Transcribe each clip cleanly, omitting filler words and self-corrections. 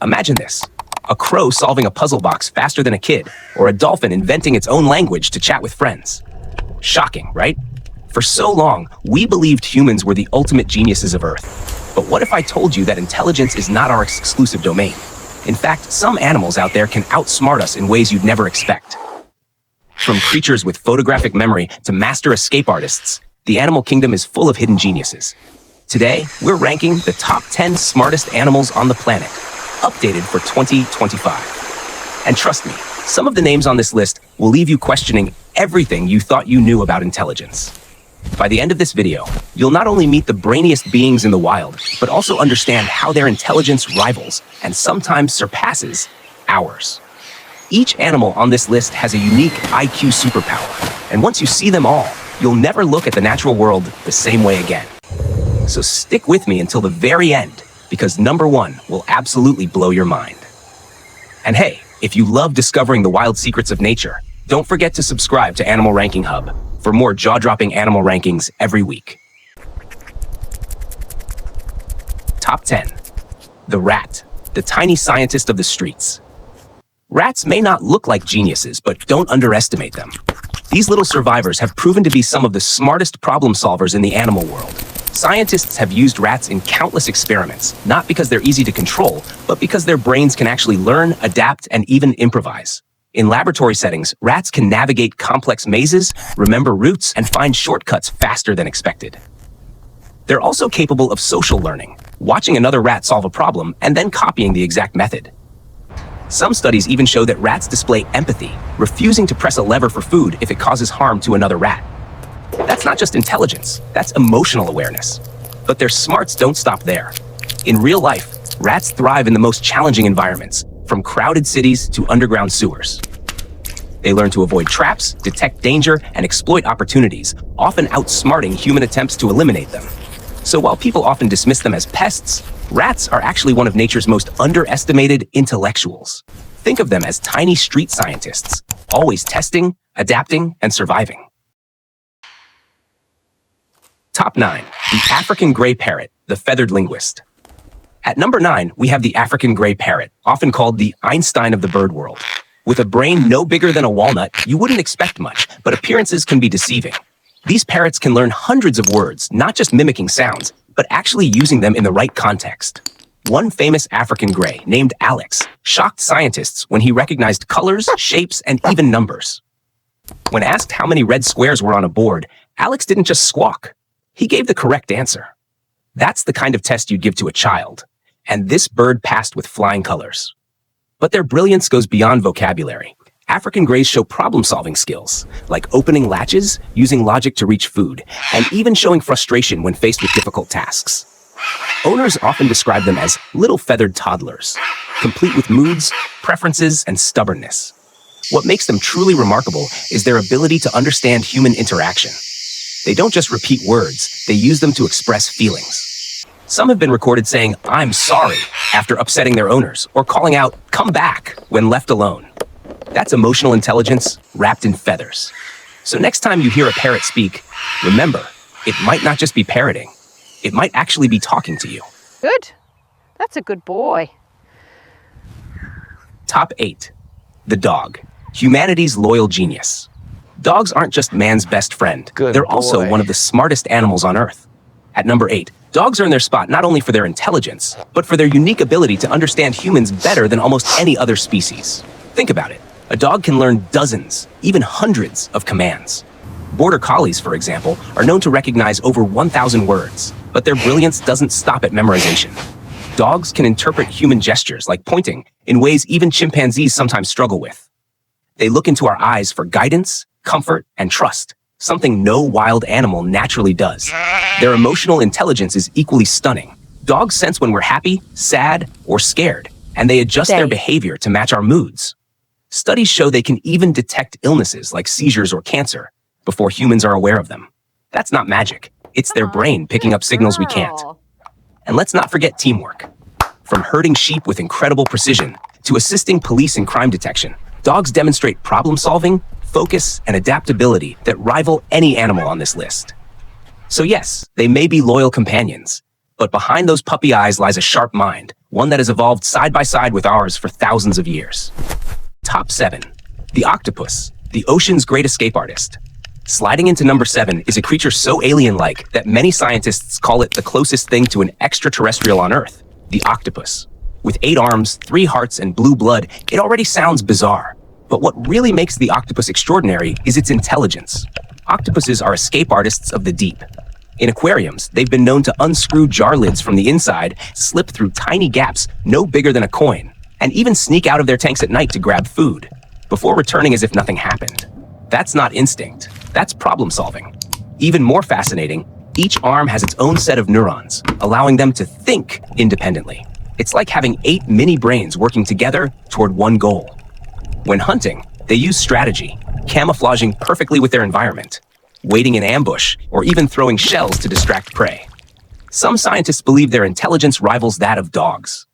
Imagine this: a crow solving a puzzle box faster than a kid, or a dolphin inventing its own language to chat with friends. Shocking, right? For so long, we believed humans were the ultimate geniuses of Earth. But what if I told you that intelligence is not our exclusive domain? In fact, some animals out there can outsmart us in ways you'd never expect. From creatures with photographic memory to master escape artists, the animal kingdom is full of hidden geniuses. Today, we're ranking the top 10 smartest animals on the planet, updated for 2025. And trust me, some of the names on this list will leave you questioning everything you thought you knew about intelligence. By the end of this video, you'll not only meet the brainiest beings in the wild, but also understand how their intelligence rivals and sometimes surpasses ours. Each animal on this list has a unique IQ superpower, and once you see them all, you'll never look at the natural world the same way again. So stick with me until the very end, because number 1 will absolutely blow your mind. And hey, if you love discovering the wild secrets of nature, don't forget to subscribe to Animal Ranking Hub for more jaw-dropping animal rankings every week. Top 10. The rat, the tiny scientist of the streets. Rats may not look like geniuses, but don't underestimate them. These little survivors have proven to be some of the smartest problem solvers in the animal world. Scientists have used rats in countless experiments, not because they're easy to control, but because their brains can actually learn, adapt, and even improvise. In laboratory settings, rats can navigate complex mazes, remember routes, and find shortcuts faster than expected. They're also capable of social learning, watching another rat solve a problem and then copying the exact method. Some studies even show that rats display empathy, refusing to press a lever for food if it causes harm to another rat. That's not just intelligence, that's emotional awareness. But their smarts don't stop there. In real life, rats thrive in the most challenging environments, from crowded cities to underground sewers. They learn to avoid traps, detect danger, and exploit opportunities, often outsmarting human attempts to eliminate them. So while people often dismiss them as pests, rats are actually one of nature's most underestimated intellectuals. Think of them as tiny street scientists, always testing, adapting, and surviving. Top 9. The African gray parrot, the feathered linguist. At number 9, we have the African gray parrot, often called the Einstein of the bird world. With a brain no bigger than a walnut, you wouldn't expect much, but appearances can be deceiving. These parrots can learn hundreds of words, not just mimicking sounds, but actually using them in the right context. One famous African gray, named Alex, shocked scientists when he recognized colors, shapes, and even numbers. When asked how many red squares were on a board, Alex didn't just squawk. He gave the correct answer. That's the kind of test you'd give to a child. And this bird passed with flying colors. But their brilliance goes beyond vocabulary. African greys show problem-solving skills, like opening latches, using logic to reach food, and even showing frustration when faced with difficult tasks. Owners often describe them as little feathered toddlers, complete with moods, preferences, and stubbornness. What makes them truly remarkable is their ability to understand human interaction. They don't just repeat words, they use them to express feelings. Some have been recorded saying, "I'm sorry," after upsetting their owners, or calling out, "Come back," when left alone. That's emotional intelligence wrapped in feathers. So next time you hear a parrot speak, remember, it might not just be parroting. It might actually be talking to you. Good. That's a good boy. Top 8. The dog, humanity's loyal genius. Dogs aren't just man's best friend. They're also one of the smartest animals on Earth. At number 8, dogs earn their spot not only for their intelligence, but for their unique ability to understand humans better than almost any other species. Think about it. A dog can learn dozens, even hundreds of commands. Border collies, for example, are known to recognize over 1,000 words, but their brilliance doesn't stop at memorization. Dogs can interpret human gestures, like pointing, in ways even chimpanzees sometimes struggle with. They look into our eyes for guidance, comfort, and trust, something no wild animal naturally does. Their emotional intelligence is equally stunning. Dogs sense when we're happy, sad, or scared, and they adjust their behavior to match our moods. Studies show they can even detect illnesses like seizures or cancer before humans are aware of them. That's not magic. It's their brain picking up signals we can't. And let's not forget teamwork. From herding sheep with incredible precision to assisting police in crime detection, dogs demonstrate problem-solving, focus, and adaptability that rival any animal on this list. So yes, they may be loyal companions, but behind those puppy eyes lies a sharp mind, one that has evolved side by side with ours for thousands of years. Top 7. The octopus, the ocean's great escape artist. Sliding into number 7 is a creature so alien-like that many scientists call it the closest thing to an extraterrestrial on Earth, the octopus. With 8 arms, 3 hearts, and blue blood, it already sounds bizarre. But what really makes the octopus extraordinary is its intelligence. Octopuses are escape artists of the deep. In aquariums, they've been known to unscrew jar lids from the inside, slip through tiny gaps no bigger than a coin, and even sneak out of their tanks at night to grab food, before returning as if nothing happened. That's not instinct, that's problem solving. Even more fascinating, each arm has its own set of neurons, allowing them to think independently. It's like having 8 mini brains working together toward one goal. When hunting, they use strategy, camouflaging perfectly with their environment, waiting in ambush, or even throwing shells to distract prey. Some scientists believe their intelligence rivals that of dogs.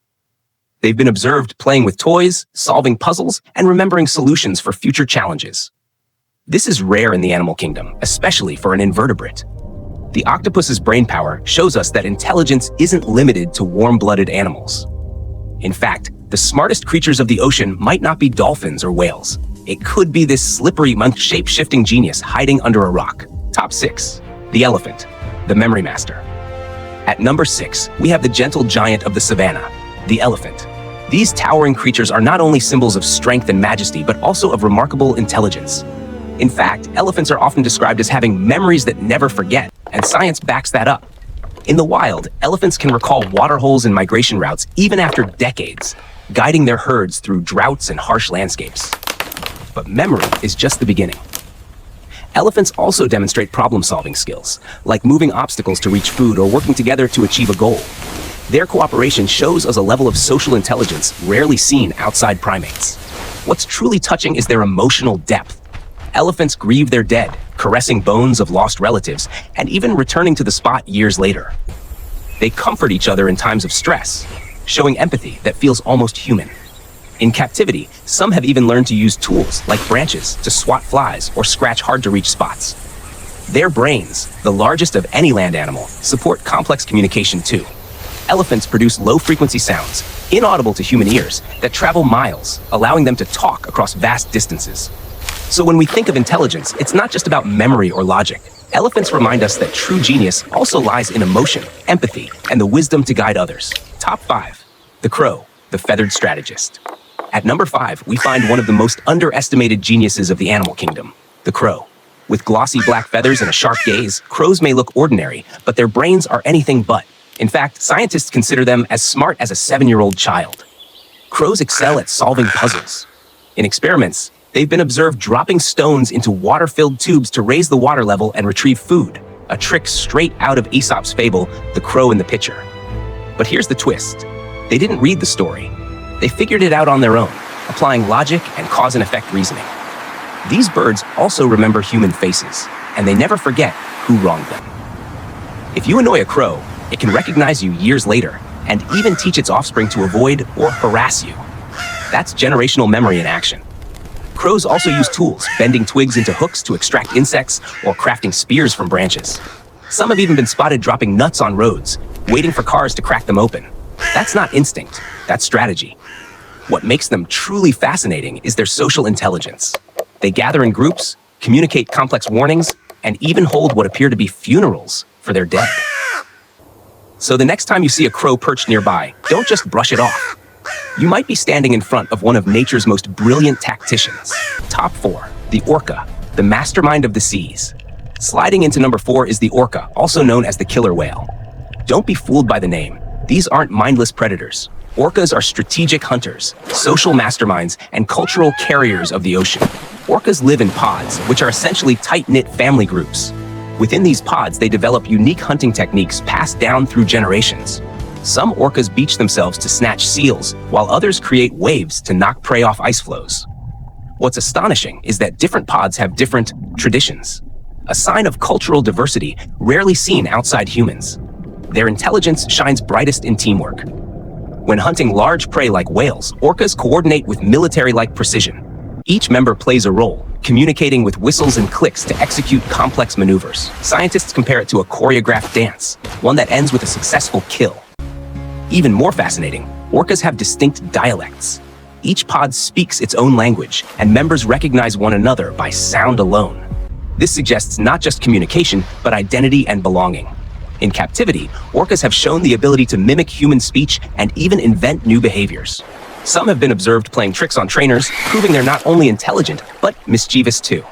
They've been observed playing with toys, solving puzzles, and remembering solutions for future challenges. This is rare in the animal kingdom, especially for an invertebrate. The octopus's brainpower shows us that intelligence isn't limited to warm-blooded animals. In fact, the smartest creatures of the ocean might not be dolphins or whales. It could be this slippery, shape-shifting genius hiding under a rock. Top 6. The elephant, the memory master. At number 6, we have the gentle giant of the savannah, the elephant. These towering creatures are not only symbols of strength and majesty, but also of remarkable intelligence. In fact, elephants are often described as having memories that never forget, and science backs that up. In the wild, elephants can recall water holes and migration routes even after decades, guiding their herds through droughts and harsh landscapes. But memory is just the beginning. Elephants also demonstrate problem-solving skills, like moving obstacles to reach food or working together to achieve a goal. Their cooperation shows us a level of social intelligence rarely seen outside primates. What's truly touching is their emotional depth. Elephants grieve their dead, caressing bones of lost relatives, and even returning to the spot years later. They comfort each other in times of stress, showing empathy that feels almost human. In captivity, some have even learned to use tools like branches to swat flies or scratch hard-to-reach spots. Their brains, the largest of any land animal, support complex communication too. Elephants produce low-frequency sounds, inaudible to human ears, that travel miles, allowing them to talk across vast distances. So when we think of intelligence, it's not just about memory or logic. Elephants remind us that true genius also lies in emotion, empathy, and the wisdom to guide others. Top 5. The crow, the feathered strategist. At number 5, we find one of the most underestimated geniuses of the animal kingdom, the crow. With glossy black feathers and a sharp gaze, crows may look ordinary, but their brains are anything but. In fact, scientists consider them as smart as a 7-year-old child. Crows excel at solving puzzles. In experiments, they've been observed dropping stones into water-filled tubes to raise the water level and retrieve food, a trick straight out of Aesop's fable, The Crow and the Pitcher. But here's the twist. They didn't read the story. They figured it out on their own, applying logic and cause-and-effect reasoning. These birds also remember human faces, and they never forget who wronged them. If you annoy a crow, it can recognize you years later, and even teach its offspring to avoid or harass you. That's generational memory in action. Crows also use tools, bending twigs into hooks to extract insects or crafting spears from branches. Some have even been spotted dropping nuts on roads, waiting for cars to crack them open. That's not instinct, that's strategy. What makes them truly fascinating is their social intelligence. They gather in groups, communicate complex warnings, and even hold what appear to be funerals for their dead. So the next time you see a crow perched nearby, don't just brush it off. You might be standing in front of one of nature's most brilliant tacticians. Top 4. The orca, the mastermind of the seas. Sliding into number 4 is the orca, also known as the killer whale. Don't be fooled by the name. These aren't mindless predators. Orcas are strategic hunters, social masterminds, and cultural carriers of the ocean. Orcas live in pods, which are essentially tight-knit family groups. Within these pods, they develop unique hunting techniques passed down through generations. Some orcas beach themselves to snatch seals, while others create waves to knock prey off ice floes. What's astonishing is that different pods have different traditions, a sign of cultural diversity rarely seen outside humans. Their intelligence shines brightest in teamwork. When hunting large prey like whales, orcas coordinate with military-like precision. Each member plays a role, communicating with whistles and clicks to execute complex maneuvers. Scientists compare it to a choreographed dance, one that ends with a successful kill. Even more fascinating, Orcas have distinct dialects. Each pod speaks its own language, and members recognize one another by sound alone. This suggests not just communication, but identity and belonging. In captivity, orcas have shown the ability to mimic human speech and even invent new behaviors. Some have been observed playing tricks on trainers, proving they're not only intelligent, but mischievous too.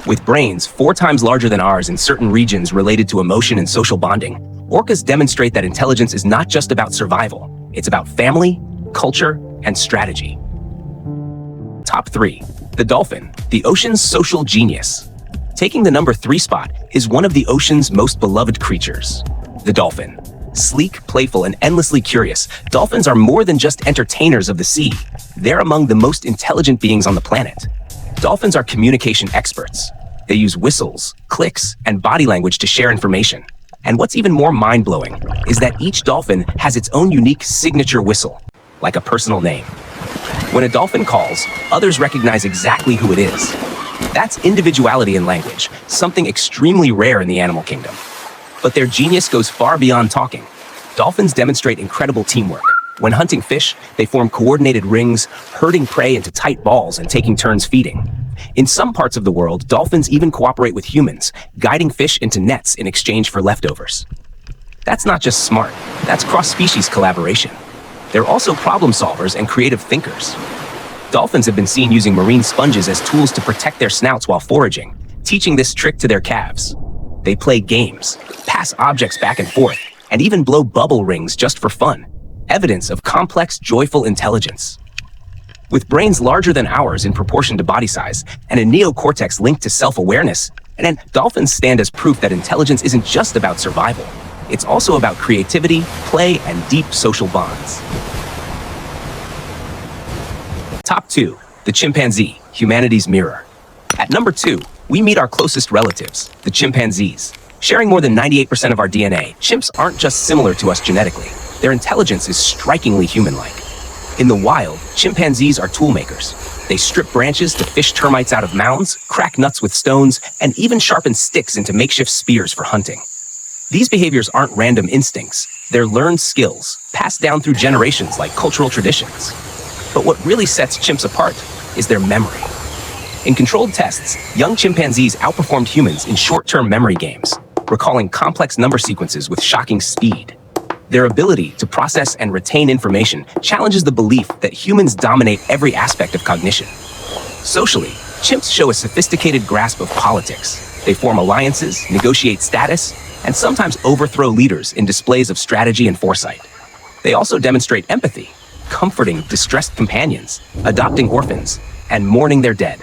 With brains 4 times larger than ours in certain regions related to emotion and social bonding, orcas demonstrate that intelligence is not just about survival. It's about family, culture, and strategy. Top 3. The dolphin, the ocean's social genius. Taking the number 3 spot is one of the ocean's most beloved creatures, the dolphin. Sleek, playful, and endlessly curious, dolphins are more than just entertainers of the sea. They're among the most intelligent beings on the planet. Dolphins are communication experts. They use whistles, clicks, and body language to share information. And what's even more mind-blowing is that each dolphin has its own unique signature whistle, like a personal name. When a dolphin calls, others recognize exactly who it is. That's individuality in language, something extremely rare in the animal kingdom. But their genius goes far beyond talking. Dolphins demonstrate incredible teamwork. When hunting fish, they form coordinated rings, herding prey into tight balls and taking turns feeding. In some parts of the world, dolphins even cooperate with humans, guiding fish into nets in exchange for leftovers. That's not just smart, that's cross-species collaboration. They're also problem solvers and creative thinkers. Dolphins have been seen using marine sponges as tools to protect their snouts while foraging, teaching this trick to their calves. They play games, pass objects back and forth, and even blow bubble rings just for fun. Evidence of complex, joyful intelligence. With brains larger than ours in proportion to body size and a neocortex linked to self-awareness, and dolphins stand as proof that intelligence isn't just about survival. It's also about creativity, play, and deep social bonds. Top 2. The chimpanzee, humanity's mirror. At number 2, we meet our closest relatives, the chimpanzees. Sharing more than 98% of our DNA, chimps aren't just similar to us genetically. Their intelligence is strikingly human-like. In the wild, chimpanzees are toolmakers. They strip branches to fish termites out of mounds, crack nuts with stones, and even sharpen sticks into makeshift spears for hunting. These behaviors aren't random instincts. They're learned skills, passed down through generations like cultural traditions. But what really sets chimps apart is their memory. In controlled tests, young chimpanzees outperformed humans in short-term memory games, recalling complex number sequences with shocking speed. Their ability to process and retain information challenges the belief that humans dominate every aspect of cognition. Socially, chimps show a sophisticated grasp of politics. They form alliances, negotiate status, and sometimes overthrow leaders in displays of strategy and foresight. They also demonstrate empathy, comforting distressed companions, adopting orphans, and mourning their dead.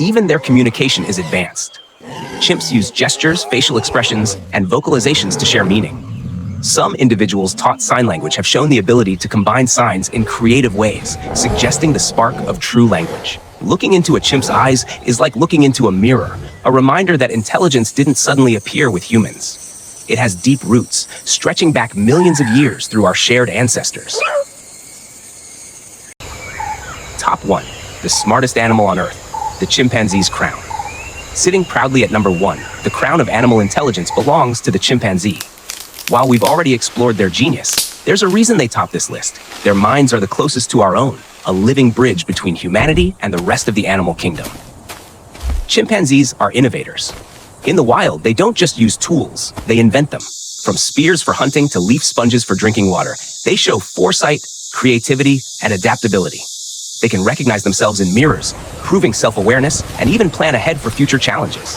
Even their communication is advanced. Chimps use gestures, facial expressions, and vocalizations to share meaning. Some individuals taught sign language have shown the ability to combine signs in creative ways, suggesting the spark of true language. Looking into a chimp's eyes is like looking into a mirror, a reminder that intelligence didn't suddenly appear with humans. It has deep roots, stretching back millions of years through our shared ancestors. Top 1. The smartest animal on Earth, the chimpanzee's crown. Sitting proudly at number 1, the crown of animal intelligence belongs to the chimpanzee. While we've already explored their genius, there's a reason they top this list. Their minds are the closest to our own, a living bridge between humanity and the rest of the animal kingdom. Chimpanzees are innovators. In the wild, they don't just use tools, they invent them. From spears for hunting to leaf sponges for drinking water, they show foresight, creativity, and adaptability. They can recognize themselves in mirrors, proving self-awareness, and even plan ahead for future challenges.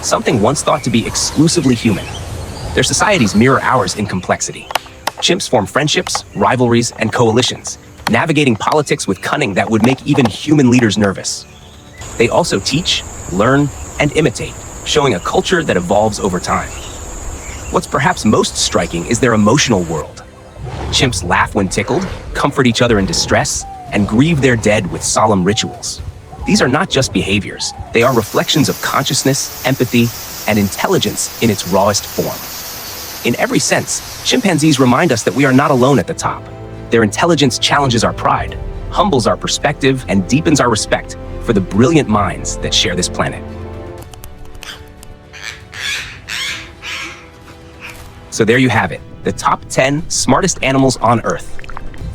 Something once thought to be exclusively human. Their societies mirror ours in complexity. Chimps form friendships, rivalries, and coalitions, navigating politics with cunning that would make even human leaders nervous. They also teach, learn, and imitate, showing a culture that evolves over time. What's perhaps most striking is their emotional world. Chimps laugh when tickled, comfort each other in distress, and grieve their dead with solemn rituals. These are not just behaviors, they are reflections of consciousness, empathy, and intelligence in its rawest form. In every sense, chimpanzees remind us that we are not alone at the top. Their intelligence challenges our pride, humbles our perspective, and deepens our respect for the brilliant minds that share this planet. So there you have it, the top 10 smartest animals on Earth.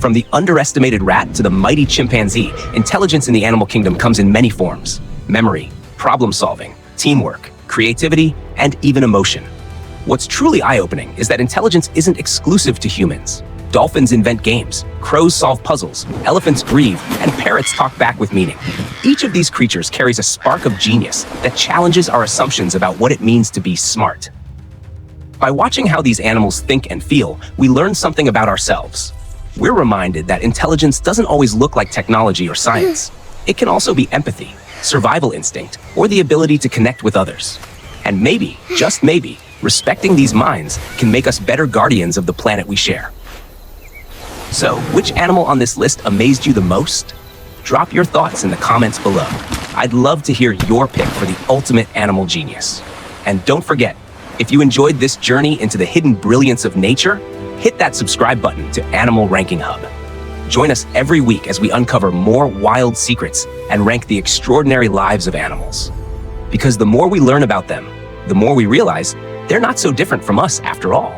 From the underestimated rat to the mighty chimpanzee, intelligence in the animal kingdom comes in many forms: memory, problem solving, teamwork, creativity, and even emotion. What's truly eye-opening is that intelligence isn't exclusive to humans. Dolphins invent games, crows solve puzzles, elephants grieve, and parrots talk back with meaning. Each of these creatures carries a spark of genius that challenges our assumptions about what it means to be smart. By watching how these animals think and feel, we learn something about ourselves. We're reminded that intelligence doesn't always look like technology or science. It can also be empathy, survival instinct, or the ability to connect with others. And maybe, just maybe, respecting these minds can make us better guardians of the planet we share. So, which animal on this list amazed you the most? Drop your thoughts in the comments below. I'd love to hear your pick for the ultimate animal genius. And don't forget, if you enjoyed this journey into the hidden brilliance of nature, hit that subscribe button to Animal Ranking Hub. Join us every week as we uncover more wild secrets and rank the extraordinary lives of animals. Because the more we learn about them, the more we realize they're not so different from us after all.